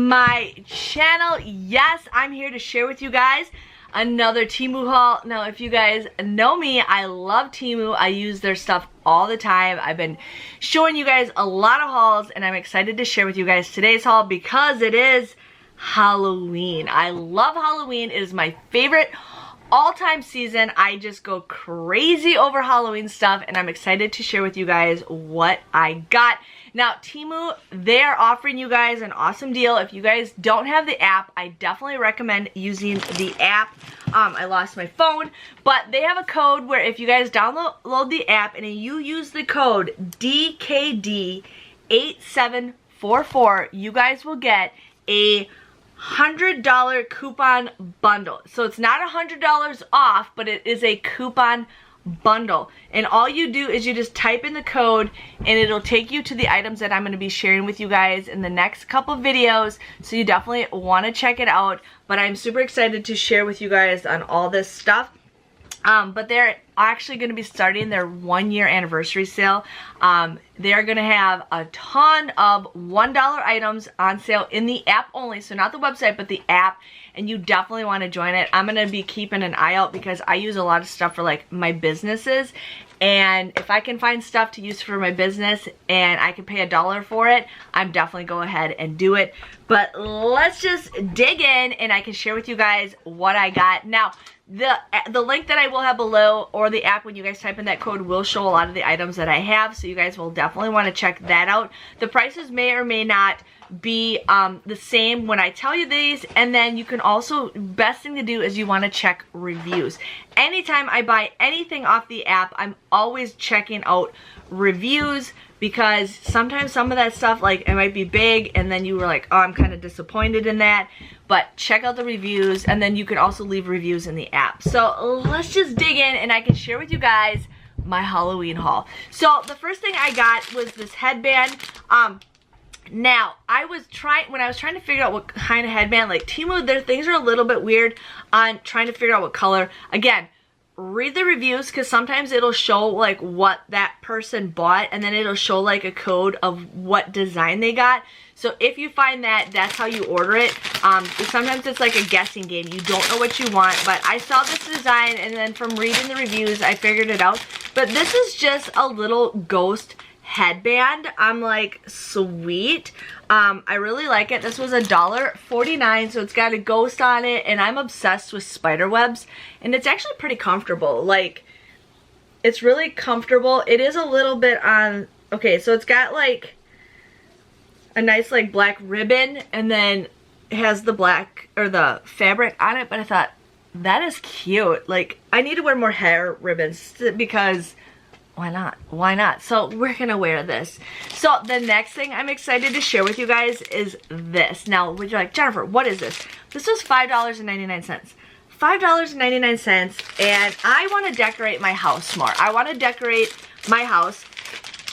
my channel. Yes, I'm here to share with you guys another Temu haul. Now, if you guys know me, I love Temu. I use their stuff all the time. I've been showing you guys a lot of hauls, and I'm excited to share with you guys today's haul because it is Halloween. I love Halloween. It is my favorite all-time season. I just go crazy over Halloween stuff, and I'm excited to share with you guys what I got. Now, Temu, they are offering you guys an awesome deal. If you guys don't have the app, I definitely recommend using the app. I lost my phone, but they have a code where if you guys download the app and you use the code DKD8744, you guys will get a $100 coupon bundle. So it's not $100 off, but it is a coupon bundle, and all you do is you just type in the code and it'll take you to the items that I'm going to be sharing with you guys in the next couple videos, so you definitely want to check it out. But I'm super excited to share with you guys on all this stuff. But they're actually going to be starting their 1-year anniversary sale. They're going to have a ton of $1 items on sale in the app only. So not the website, but the app. And you definitely want to join it. I'm going to be keeping an eye out because I use a lot of stuff for like my businesses. And if I can find stuff to use for my business and I can pay $1 for it, I'm definitely go ahead and do it. But let's just dig in and I can share with you guys what I got. Now, the link that I will have below, or the app, when you guys type in that code, will show a lot of the items that I have, so you guys will definitely want to check that out. The prices may or may not be the same when I tell you these, and then you can also, best thing to do is you want to check reviews. Anytime I buy anything off the app, I'm always checking out reviews, because sometimes some of that stuff, like, it might be big and then you were like, oh, I'm kind of disappointed in that. But check out the reviews, and then you can also leave reviews in the app. So let's just dig in and I can share with you guys my Halloween haul. So the first thing I got was this headband. Now, when I was trying to figure out what kind of headband, like Temu, their things are a little bit weird on trying to figure out what color. Again, read the reviews, because sometimes it'll show like what that person bought, and then it'll show like a code of what design they got. So if you find that, that's how you order it. Sometimes it's like a guessing game. You don't know what you want, but I saw this design, and then from reading the reviews, I figured it out. But this is just a little ghost headband. I'm like, sweet. I really like it. This was $1.49, so it's got a ghost on it, and I'm obsessed with spider webs, and it's actually pretty comfortable. Like, it's really comfortable. It is a little bit on, okay, so it's got like a nice like black ribbon, and then it has the black, or the fabric on it, but I thought, that is cute. Like, I need to wear more hair ribbons, because why not? Why not? So we're gonna wear this. So the next thing I'm excited to share with you guys is this. Now, would you like, Jennifer, what is this? This was $5.99. $5.99, and I want to decorate my house more. I want to decorate my house.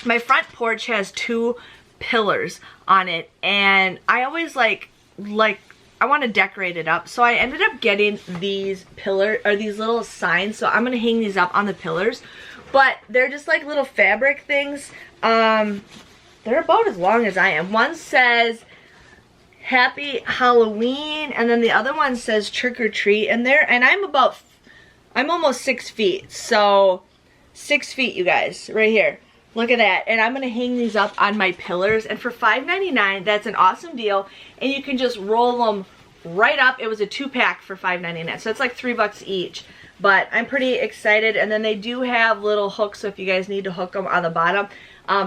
My front porch has 2 pillars on it, and I always like I want to decorate it up. So I ended up getting these these little signs. So I'm gonna hang these up on the pillars. But they're just like little fabric things. They're about as long as I am. One says Happy Halloween, and then the other one says Trick or Treat. And I'm almost 6 feet. So 6 feet, you guys, right here. Look at that. And I'm gonna hang these up on my pillars. And for $5.99, that's an awesome deal. And you can just roll them right up. It was a 2-pack for $5.99. So it's like $3 each. But I'm pretty excited. And then they do have little hooks, so if you guys need to hook them on the bottom.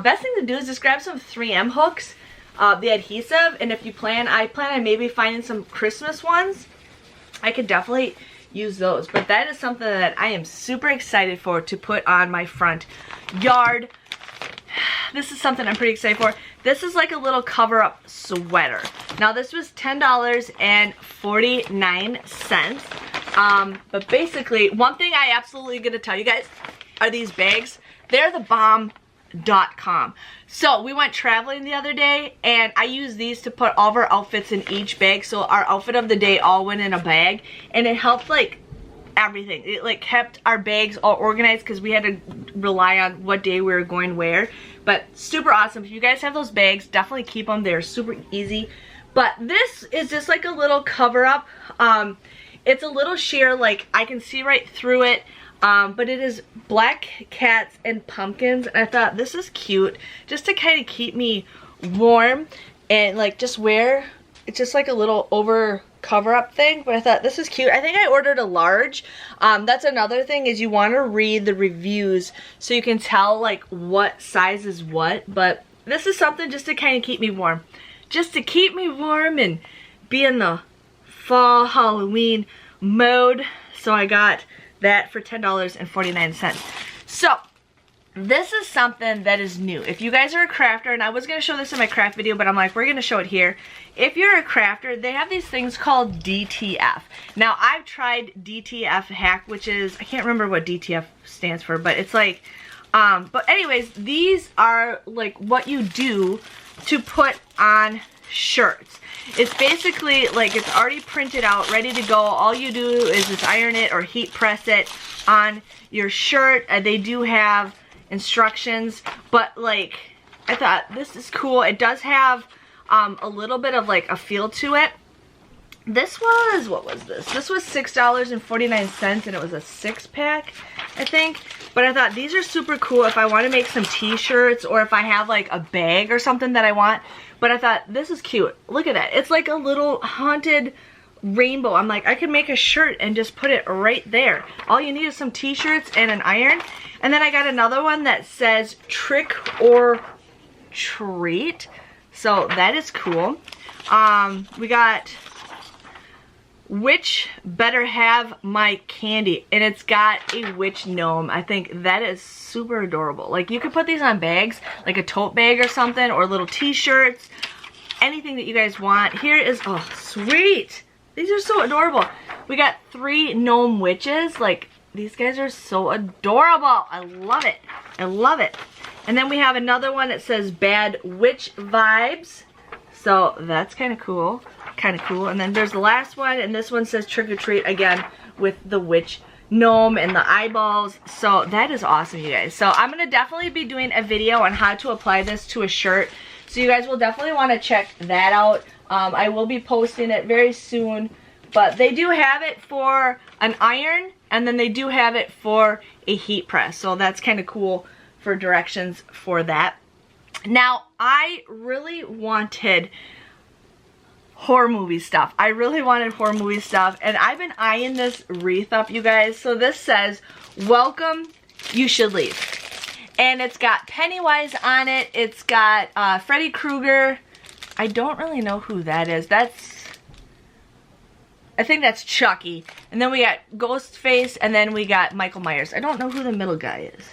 Best thing to do is just grab some 3M hooks, the adhesive, and if you I plan on maybe finding some Christmas ones. I could definitely use those. But that is something that I am super excited for to put on my front yard. This is something I'm pretty excited for. This is like a little cover-up sweater. Now this was $10.49. But basically, one thing I absolutely gonna tell you guys are these bags. They're the bomb.com. So we went traveling the other day, and I used these to put all of our outfits in each bag. So our outfit of the day all went in a bag, and it helped like everything. It like kept our bags all organized, because we had to rely on what day we were going where. But super awesome. If you guys have those bags, definitely keep them. They're super easy. But this is just like a little cover up. It's a little sheer, like I can see right through it. But it is black cats and pumpkins. And I thought this is cute just to kind of keep me warm and like just wear. It's just like a little over cover up thing, but I thought this is cute. I think I ordered a large. That's another thing, is you want to read the reviews so you can tell like what size is what. But this is something just to kind of keep me warm. Just to keep me warm and be in the fall Halloween mode. So I got that for $10.49. So this is something that is new. If you guys are a crafter, and I was going to show this in my craft video, but I'm like, we're going to show it here. If you're a crafter, they have these things called DTF. Now, I've tried DTF hack, which is, I can't remember what DTF stands for, but it's like, but anyways, these are like what you do to put on shirts. It's basically like it's already printed out, ready to go. All you do is just iron it or heat press it on your shirt. They do have instructions, but like I thought this is cool. It does have a little bit of like a feel to it. This was, what was this? This was $6.49 and it was a 6-pack, I think. But I thought these are super cool if I want to make some t-shirts or if I have like a bag or something that I want. But I thought this is cute. Look at that. It's like a little haunted rainbow. I'm like, I could make a shirt and just put it right there. All you need is some t-shirts and an iron. And then I got another one that says trick or treat. So that is cool. We got which better have my candy, and it's got a witch gnome. I think that is super adorable. Like you could put these on bags, like a tote bag or something, or little t-shirts, anything that you guys want. Here is, oh sweet, these are so adorable. We got 3 gnome witches. Like these guys are so adorable. I love it. I love it. And then we have another one that says bad witch vibes. So that's kind of cool. Kind of cool. And then there's the last one, and this one says trick or treat, again with the witch gnome and the eyeballs. So that is awesome, you guys. So I'm gonna definitely be doing a video on how to apply this to a shirt, so you guys will definitely want to check that out. I will be posting it very soon, but they do have it for an iron, and then they do have it for a heat press. So that's kind of cool for directions for that. Now, I really wanted horror movie stuff. I really wanted horror movie stuff, and I've been eyeing this wreath up, you guys. So this says, welcome, you should leave. And it's got Pennywise on it. It's got Freddy Krueger. I don't really know who that is. I think that's Chucky. And then we got Ghostface, and then we got Michael Myers. I don't know who the middle guy is.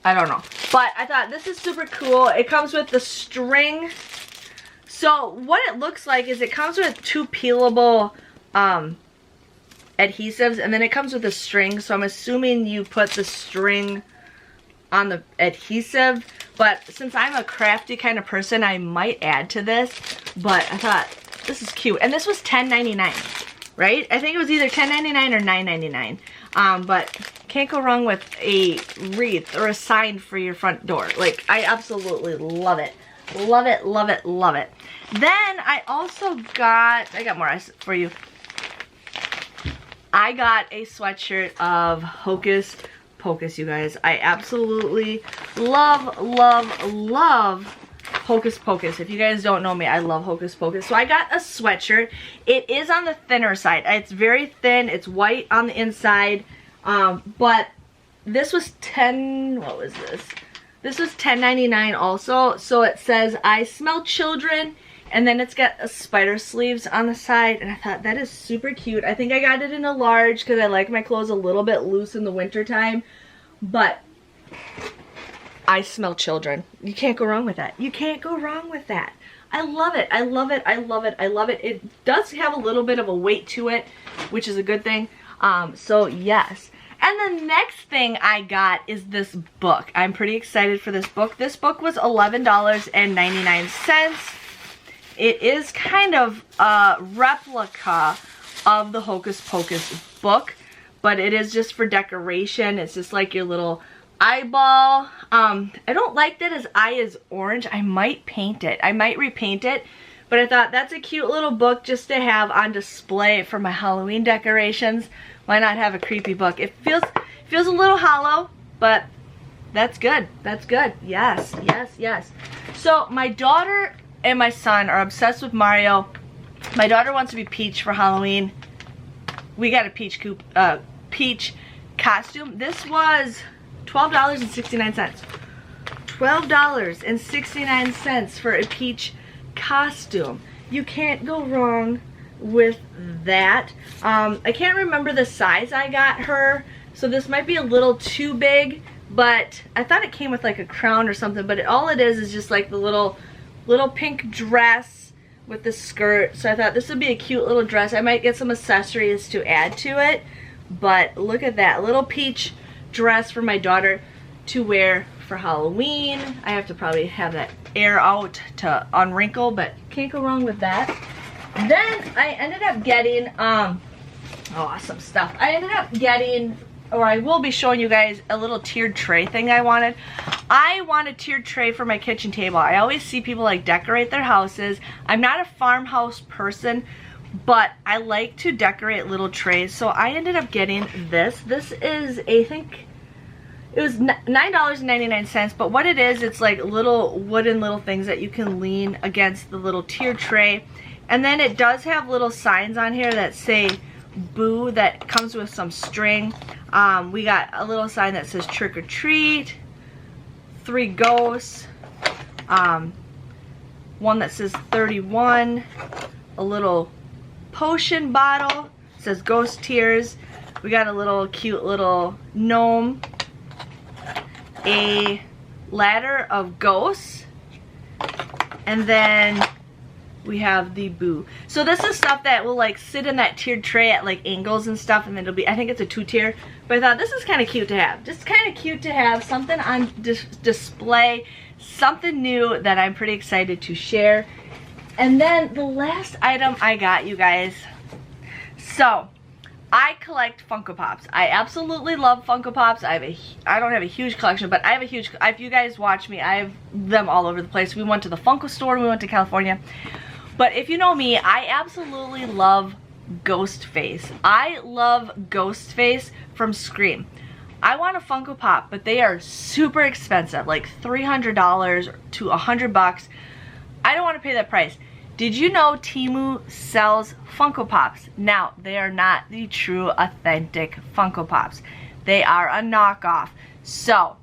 I don't know. But I thought this is super cool. It comes with the string. So what it looks like is it comes with 2 peelable adhesives, and then it comes with a string. So I'm assuming you put the string on the adhesive. But since I'm a crafty kind of person, I might add to this. But I thought this is cute. And this was $10.99, right? I think it was either $10.99 or $9.99. But can't go wrong with a wreath or a sign for your front door. Like, I absolutely love it. Love it, love it, love it. Then I also got, I got more for you. I got a sweatshirt of Hocus Pocus, you guys. I absolutely love, love, love Hocus Pocus. If you guys don't know me, I love Hocus Pocus. So I got a sweatshirt. It is on the thinner side. It's very thin. It's white on the inside. But this was what was this? This was $10.99 also. So it says, I smell children. And then it's got a spider sleeves on the side. And I thought that is super cute. I think I got it in a large because I like my clothes a little bit loose in the winter time. But I smell children. You can't go wrong with that. You can't go wrong with that. I love it. I love it. I love it. I love it. It does have a little bit of a weight to it, which is a good thing. So yes. And the next thing I got is this book. I'm pretty excited for this book. This book was $11.99. It is kind of a replica of the Hocus Pocus book, but it is just for decoration. It's just like your little eyeball. I don't like that his eye is orange. I might paint it. I might repaint it, But I thought that's a cute little book just to have on display for my Halloween decorations. Why not have a creepy book? It feels a little hollow, but that's good. That's good. Yes, yes, yes. So my daughter and my son are obsessed with Mario. My daughter wants to be Peach for Halloween. We got a Peach costume. This was $12.69. $12.69 for a Peach costume. You can't go wrong with that. I can't remember the size I got her, so this might be a little too big, but I thought it came with like a crown or something, but all it is just like the little pink dress with the skirt. So I thought this would be a cute little dress. I might get some accessories to add to it, but look at that little Peach dress for my daughter to wear for Halloween. I have to probably have that air out to unwrinkle, but can't go wrong with that. Then I ended up getting awesome stuff. I ended up getting, or I will be showing you guys, a little tiered tray thing I wanted. I want a tiered tray for my kitchen table. I always see people like decorate their houses. I'm not a farmhouse person, but I like to decorate little trays, so I ended up getting this. This is, I think, it was $9.99, but what it is, it's like little wooden little things that you can lean against the little tiered tray. And then it does have little signs on here that say boo, that comes with some string. We got a little sign that says trick or treat, 3 ghosts, one that says 31, a little potion bottle, it says ghost tears. We got a little cute little gnome, a ladder of ghosts, and then we have the boo. So this is stuff that will like sit in that tiered tray at like angles and stuff, and then it'll be, I think it's a 2-tier, but I thought this is kind of cute to have. Just kind of cute to have something on display, something new that I'm pretty excited to share. And then the last item I got, you guys, so I collect Funko Pops. I absolutely love Funko Pops. I don't have a huge collection, but I have a huge, if you guys watch me, I have them all over the place. We went to the Funko store, we went to California. But if you know me, I absolutely love Ghostface. I love Ghostface from Scream. I want a Funko Pop, but they are super expensive, like $300 to $100. I don't want to pay that price. Did you know Temu sells Funko Pops? Now, they are not the true, authentic Funko Pops. They are a knockoff. So,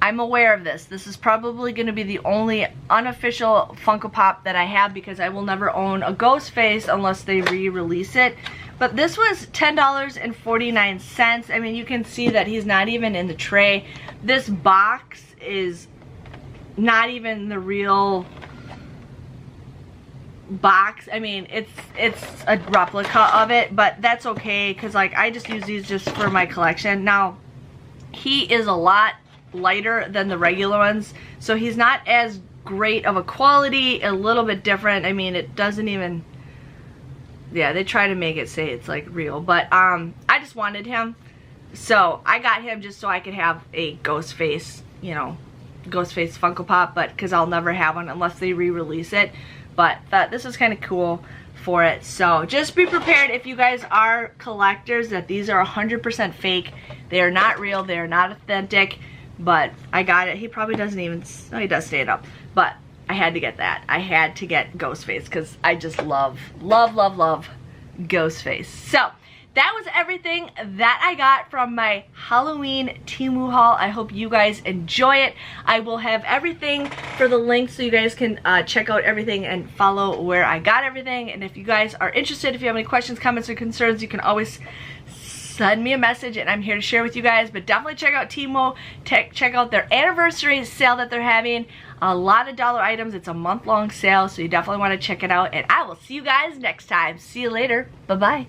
I'm aware of this. This is probably going to be the only unofficial Funko Pop that I have, because I will never own a Ghostface unless they re-release it. But this was $10.49. I mean, you can see that he's not even in the tray. This box is not even the real box. I mean, it's a replica of it, but that's okay, because like I just use these just for my collection. Now, he is a lot lighter than the regular ones, so he's not as great of a quality, a little bit different. I mean, it doesn't even, yeah, they try to make it say it's like real, but I just wanted him, so I got him just so I could have a Ghostface, you know, Ghostface Funko Pop, but because I'll never have one unless they re-release it. But thought this was kind of cool for it. So just be prepared, if you guys are collectors, that these are 100% fake. They are not real. They are not authentic. But I got it. He probably doesn't even, no, he does stand up. But I had to get that. I had to get Ghostface because I just love, love, love, love Ghostface. So that was everything that I got from my Halloween Temu haul. I hope you guys enjoy it. I will have everything for the link so you guys can check out everything and follow where I got everything. And if you guys are interested, if you have any questions, comments, or concerns, you can always send me a message and I'm here to share with you guys. But definitely check out Temu. Check out their anniversary sale that they're having. A lot of dollar items. It's a month-long sale, so you definitely want to check it out. And I will see you guys next time. See you later. Bye-bye.